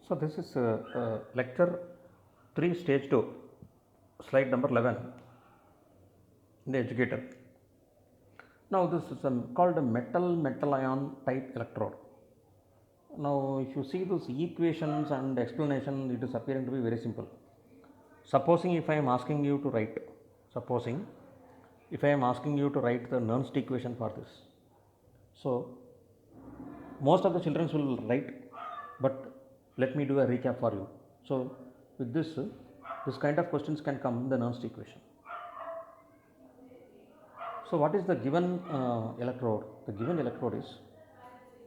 So this is lecture 3 stage 2 slide number 11 in the educator. Now this is called a metal ion type electrode. Now if you see those equations and explanation, it is appearing to be very simple. Supposing if I am asking you to write, supposing if I am asking you to write the Nernst equation for this, so most of the children will write, but let me do a recap for you. So with this kind of questions can come in the Nernst equation. So what is the given electrode? The given electrode is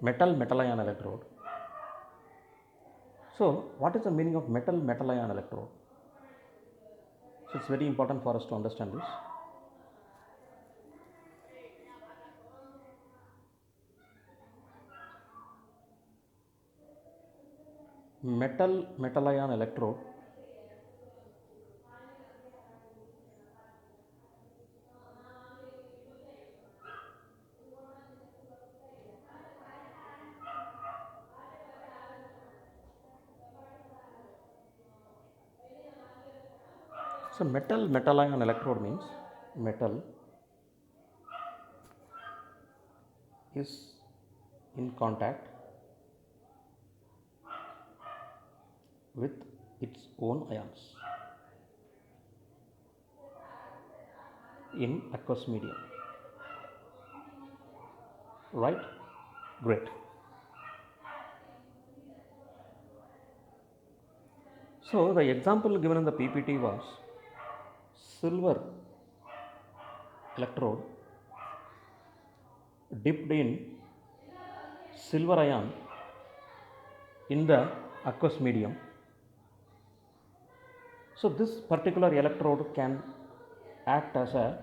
metal ion electrode. So what is the meaning of metal ion electrode? So it's very important for us to understand this. Metal ion electrode so metal ion electrode means metal is in contact with its own ions in aqueous medium, right? Great. So the example given in the PPT was silver electrode dipped in silver ion in the aqueous medium. So this particular electrode can act as an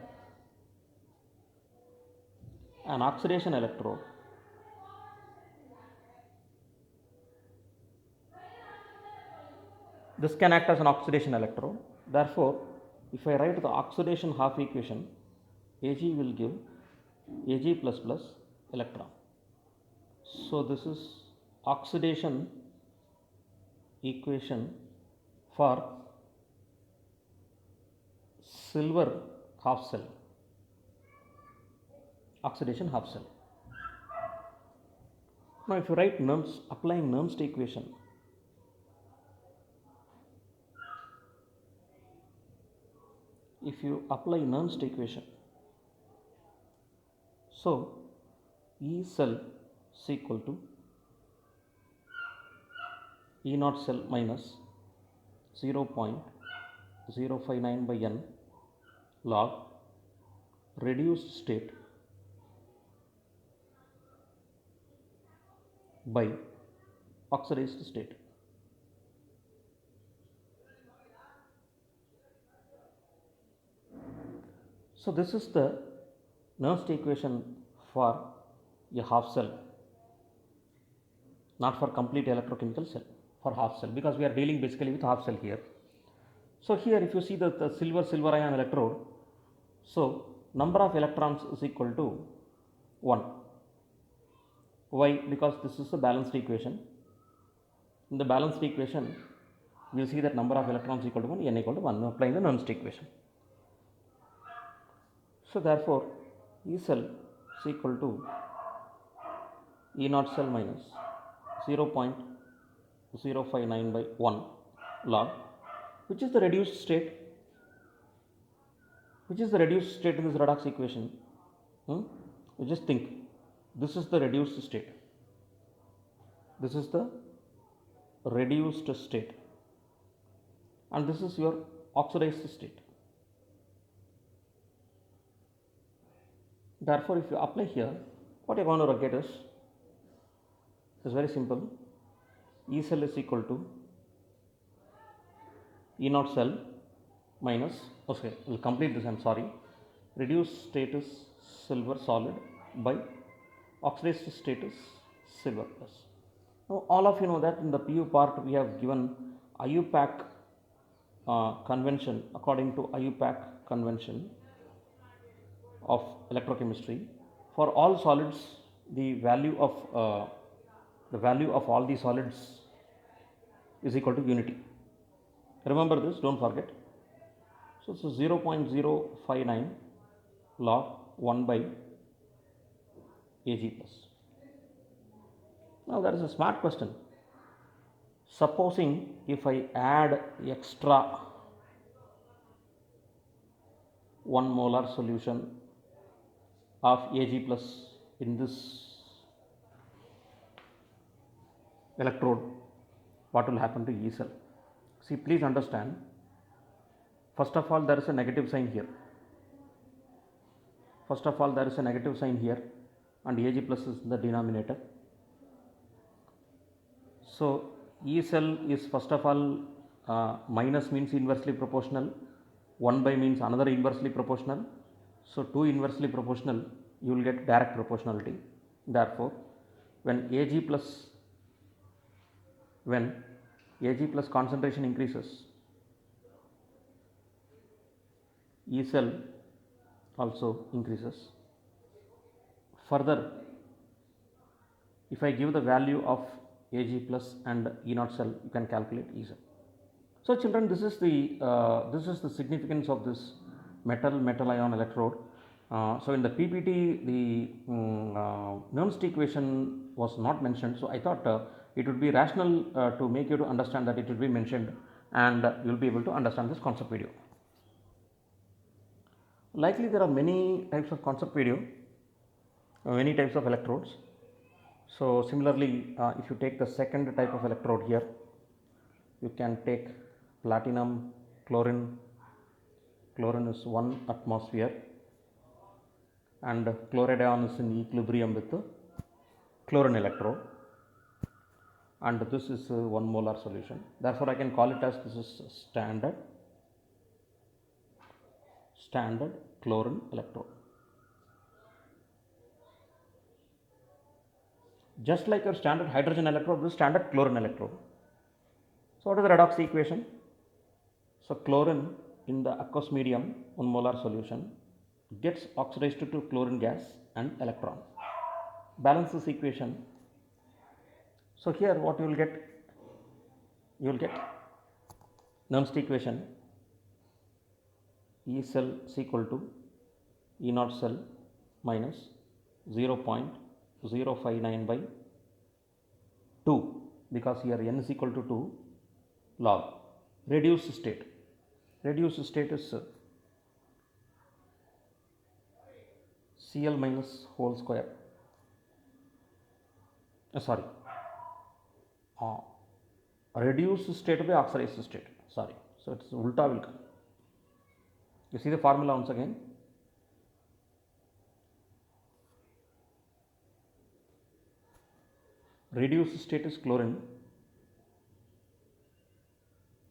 oxidation electrode. This can act as an oxidation electrode. Therefore, if I write the oxidation half equation, Ag will give Ag plus plus electron. So this is oxidation equation for silver half cell, oxidation half cell. Now if you write Nernst, applying Nernst equation, if you apply Nernst equation, so E cell is equal to E naught cell minus 0.059 by n log reduced state by oxidized state. So this is the Nernst equation for a half cell, not for complete electrochemical cell, for half cell, because we are dealing basically with half cell here. So here if you see the silver ion electrode, so number of electrons is equal to 1. Why? Because this is a balanced equation. In the balanced equation, we will see that number of electrons equal to 1, n equal to 1, applying the Nernst equation. So therefore, E cell is equal to E naught cell minus 0.059 by 1 log, which is the reduced state. Which is the reduced state in this redox equation? You just think, this is the reduced state. This is the reduced state, and this is your oxidized state. Therefore, if you apply here, what you're going to get is very simple. E cell is equal to E naught cell minus, okay, we'll complete this, I'm sorry. Reduced state is silver solid by oxidized state is silver plus. Now, all of you know that in the PU part we have given IUPAC convention. According to IUPAC convention of electrochemistry, for all solids the value of all the solids is equal to unity. Remember this, don't forget. So this is 0.059 log 1 by Ag plus. Now that is a smart question. Supposing if I add extra 1 molar solution of Ag plus in this electrode, what will happen to E cell? See, please understand, first of all there is a negative sign here. First of all there is a negative sign here and Ag plus is the denominator. So E cell is first of all minus means inversely proportional, 1 by means another inversely proportional. So 2 inversely proportional, you will get direct proportionality. Therefore, when Ag plus concentration increases, E cell also increases. Further, if I give the value of Ag plus and E naught cell, you can calculate E cell. So children, this is the significance of this metal ion electrode. So in the PPT, the Nernst equation was not mentioned. So I thought it would be rational to make you to understand that it will be mentioned, and you will be able to understand this concept video. Likely there are many types of concept video, many types of electrodes. So similarly, if you take the second type of electrode here, you can take platinum, chlorine. Chlorine is 1 atmosphere and chloride ion is in equilibrium with the chlorine electrode, and this is 1 molar solution. Therefore, I can call it as this is standard chlorine electrode. Just like your standard hydrogen electrode, this is standard chlorine electrode. So what is the redox equation? So chlorine in the aqueous medium, 1 molar solution, gets oxidized to chlorine gas and electron. Balance this equation. So here what you will get? You will get Nernst equation, E cell is equal to E naught cell minus 0.059 by 2, because here n is equal to 2 log reduced state. Reduced state is Cl minus whole square. Reduced state by oxidized state. So it's ulta will come. You see the formula once again. Reduced state is chlorine,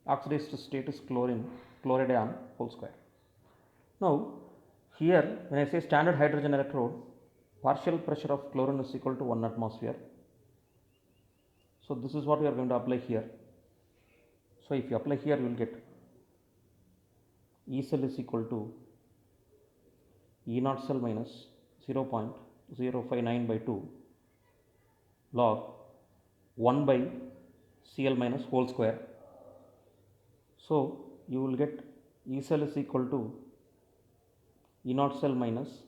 oxidized state is chloride ion whole square. Now here when I say standard hydrogen electrode, partial pressure of chlorine is equal to 1 atmosphere. So this is what we are going to apply here. So if you apply here, you will get E cell is equal to E naught cell minus 0.059 by 2 log 1 by Cl minus whole square. So you will get E cell is equal to E naught cell minus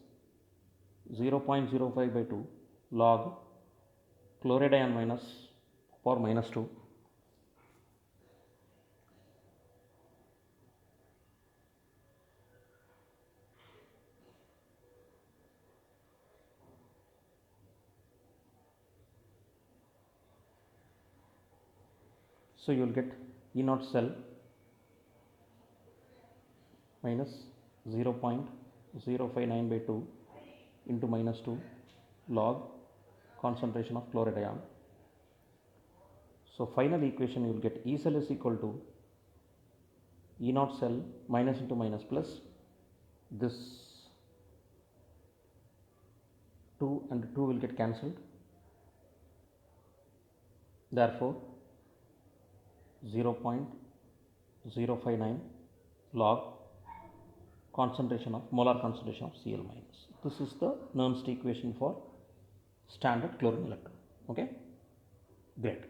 0.05 by 2 log chloride ion minus power minus 2. So you will get E naught cell minus 0.059 by 2 into minus 2 log concentration of chloride ion. So final equation you will get E cell is equal to E naught cell minus into minus plus this 2 and 2 will get cancelled. Therefore 0.059 log molar concentration of Cl minus. This is the Nernst equation for standard chlorine electrode. Okay, great.